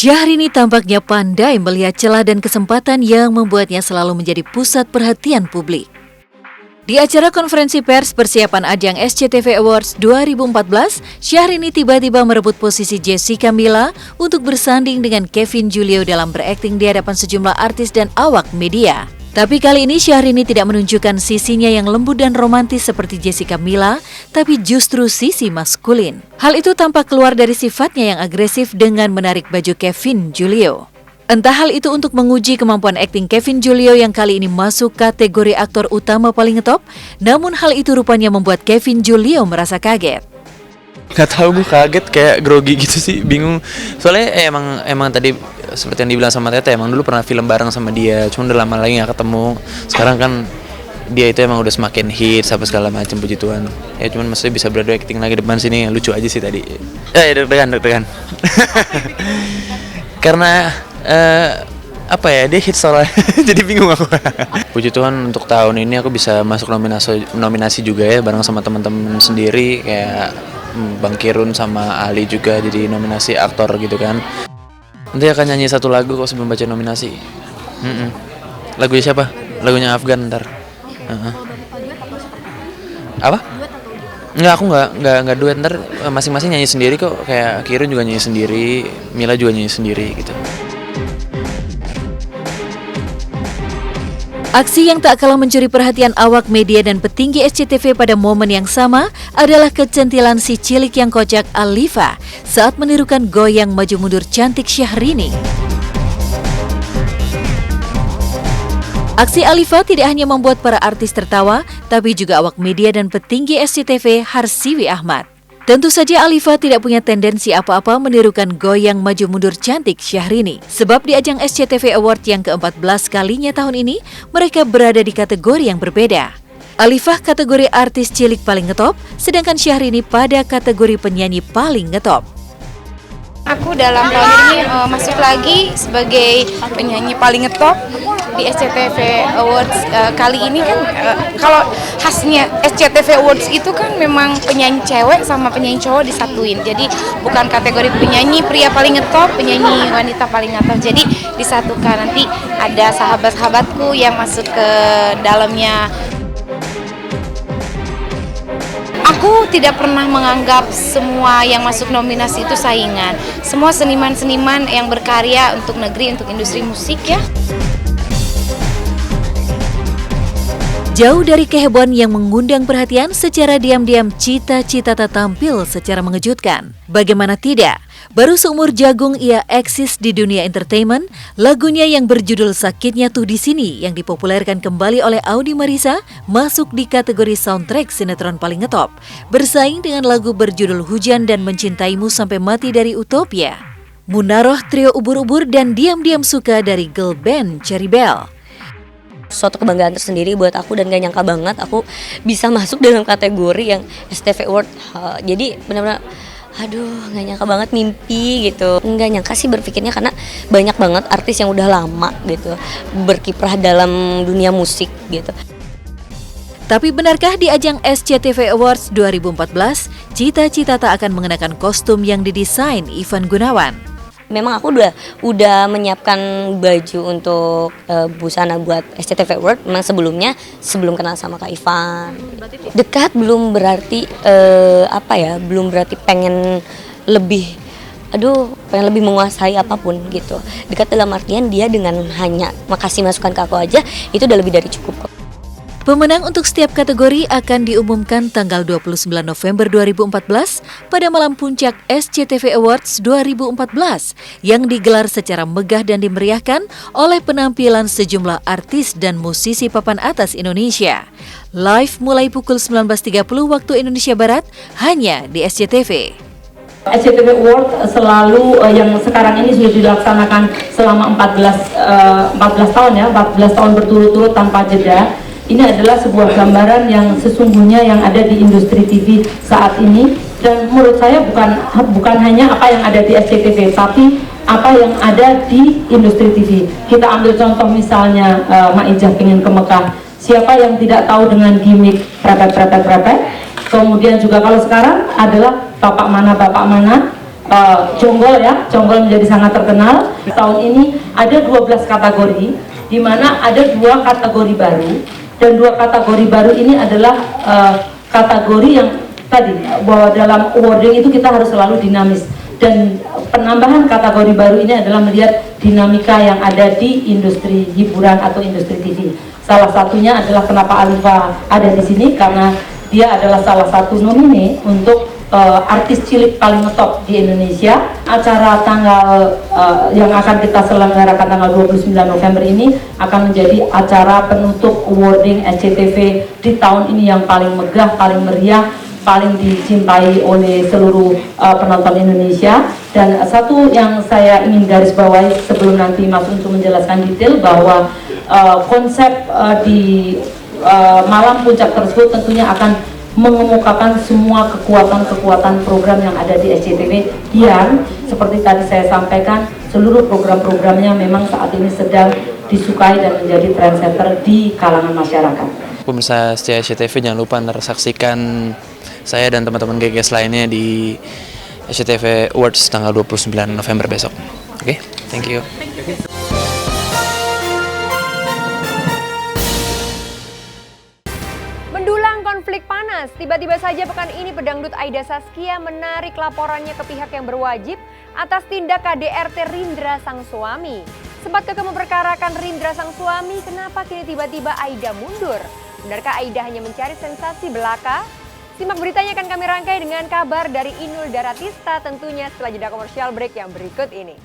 Syahrini tampaknya pandai melihat celah dan kesempatan yang membuatnya selalu menjadi pusat perhatian publik. Di acara konferensi pers persiapan ajang SCTV Awards 2014, Syahrini tiba-tiba merebut posisi Jessica Mila untuk bersanding dengan Kevin Julio dalam berakting di hadapan sejumlah artis dan awak media. Tapi kali ini Syahrini tidak menunjukkan sisinya yang lembut dan romantis seperti Jessica Mila, tapi justru sisi maskulin. Hal itu tampak keluar dari sifatnya yang agresif dengan menarik baju Kevin Julio. Entah hal itu untuk menguji kemampuan akting Kevin Julio yang kali ini masuk kategori aktor utama paling ngetop, namun hal itu rupanya membuat Kevin Julio merasa kaget. Gak tau, gue kaget, kayak grogi gitu sih, bingung. Soalnya emang tadi seperti yang dibilang sama Tete, emang dulu pernah film bareng sama dia, cuma udah lama lagi gak ketemu. Sekarang kan dia itu emang udah semakin hits apa segala macam, puji Tuhan. Ya cuman maksudnya bisa beradu acting lagi depan sini, lucu aja sih tadi. Deg-degan. Karena apa ya, dia hits soalnya jadi bingung aku. Puji Tuhan untuk tahun ini aku bisa masuk nominasi juga ya, bareng sama teman-teman sendiri kayak Bang Kirun sama Ali juga jadi nominasi aktor gitu kan. Nanti akan nyanyi satu lagu kok sebelum baca nominasi. Lagunya siapa? Lagunya Afgan ntar. Apa? Enggak, aku enggak duet, ntar masing-masing nyanyi sendiri kok. Kayak Kirun juga nyanyi sendiri, Mila juga nyanyi sendiri gitu. Aksi yang tak kalah mencuri perhatian awak media dan petinggi SCTV pada momen yang sama adalah kecentilan si cilik yang kocak Alifa saat menirukan goyang maju mundur cantik Syahrini. Aksi Alifa tidak hanya membuat para artis tertawa, tapi juga awak media dan petinggi SCTV Harsiwi Ahmad. Tentu saja Alifa tidak punya tendensi apa-apa menirukan goyang maju mundur cantik Syahrini. Sebab di ajang SCTV Award yang ke-14 kalinya tahun ini, mereka berada di kategori yang berbeda. Alifa kategori artis cilik paling ngetop, sedangkan Syahrini pada kategori penyanyi paling ngetop. Aku dalam tahun ini masuk lagi sebagai penyanyi paling ngetop di SCTV Awards kali ini kan. Kalau khasnya SCTV Awards itu kan memang penyanyi cewek sama penyanyi cowok disatuin. Jadi bukan kategori penyanyi pria paling ngetop, penyanyi wanita paling ngetop. Jadi disatukan, nanti ada sahabat-sahabatku yang masuk ke dalamnya. Aku tidak pernah menganggap semua yang masuk nominasi itu saingan. Semua seniman-seniman yang berkarya untuk negeri, untuk industri musik ya. Jauh dari kehebohan yang mengundang perhatian, secara diam-diam Cita Citata tampil secara mengejutkan. Bagaimana tidak? Baru seumur jagung ia eksis di dunia entertainment. Lagunya yang berjudul Sakitnya Tuh di Sini yang dipopulerkan kembali oleh Audi Marisa masuk di kategori soundtrack sinetron paling ngetop, bersaing dengan lagu berjudul Hujan dan Mencintaimu Sampai Mati dari Utopia, Munaroh trio ubur-ubur dan Diam-Diam Suka dari girl band Cherry Bell. Suatu kebanggaan tersendiri buat aku dan gak nyangka banget aku bisa masuk dalam kategori yang SCTV Award. Jadi benar-benar aduh, gak nyangka banget, mimpi gitu. Gak nyangka sih berpikirnya karena banyak banget artis yang udah lama gitu berkiprah dalam dunia musik gitu. Tapi benarkah di ajang SCTV Awards 2014, Cita Citata akan mengenakan kostum yang didesain Ivan Gunawan? Memang aku udah menyiapkan baju untuk busana buat SCTV Award. Memang sebelum kenal sama Kak Ivan. Dekat belum berarti belum berarti pengen lebih menguasai apapun gitu. Dekat dalam artian dia dengan hanya makasih masukan ke aku aja itu udah lebih dari cukup. Pemenang untuk setiap kategori akan diumumkan tanggal 29 November 2014 pada malam puncak SCTV Awards 2014 yang digelar secara megah dan dimeriahkan oleh penampilan sejumlah artis dan musisi papan atas Indonesia. Live mulai pukul 19.30 waktu Indonesia Barat hanya di SCTV. SCTV Award selalu yang sekarang ini sudah dilaksanakan selama 14 tahun ya, 14 tahun berturut-turut tanpa jeda. Ini adalah sebuah gambaran yang sesungguhnya yang ada di industri TV saat ini, dan menurut saya bukan hanya apa yang ada di SCTV, tapi apa yang ada di industri TV. Kita ambil contoh misalnya Maijah pengen ke Mekah. Siapa yang tidak tahu dengan gimmick prepet. Kemudian juga kalau sekarang adalah bapak mana Jonggol ya, Jonggol menjadi sangat terkenal. Tahun ini ada 12 kategori, di mana ada 2 kategori baru, dan 2 kategori baru ini adalah kategori yang tadi bahwa dalam awarding itu kita harus selalu dinamis, dan penambahan kategori baru ini adalah melihat dinamika yang ada di industri hiburan atau industri TV. Salah satunya adalah kenapa Alifa ada di sini, karena dia adalah salah satu nomine untuk artis cilik paling ngetop di Indonesia. Acara tanggal yang akan kita selenggarakan tanggal 29 November ini akan menjadi acara penutup awarding SCTV di tahun ini yang paling megah, paling meriah, paling dicintai oleh seluruh penonton Indonesia. Dan satu yang saya ingin garis bawahi sebelum nanti Mas untuk menjelaskan detail, bahwa konsep di malam puncak tersebut tentunya akan mengemukakan semua kekuatan-kekuatan program yang ada di SCTV yang seperti tadi saya sampaikan, seluruh program-programnya memang saat ini sedang disukai dan menjadi trendsetter di kalangan masyarakat. Pemirsa setia SCTV, jangan lupa saksikan saya dan teman-teman GGS lainnya di SCTV Awards tanggal 29 November besok. Oke, thank you. Mendulang konflik panas, tiba-tiba saja pekan ini pedangdut Aida Saskia menarik laporannya ke pihak yang berwajib atas tindak KDRT Rindra sang suami. Sempat kekeh memperkarakan Rindra sang suami, kenapa kini tiba-tiba Aida mundur? Benarkah Aida hanya mencari sensasi belaka? Simak beritanya akan kami rangkai dengan kabar dari Inul Daratista tentunya setelah jeda komersial break yang berikut ini.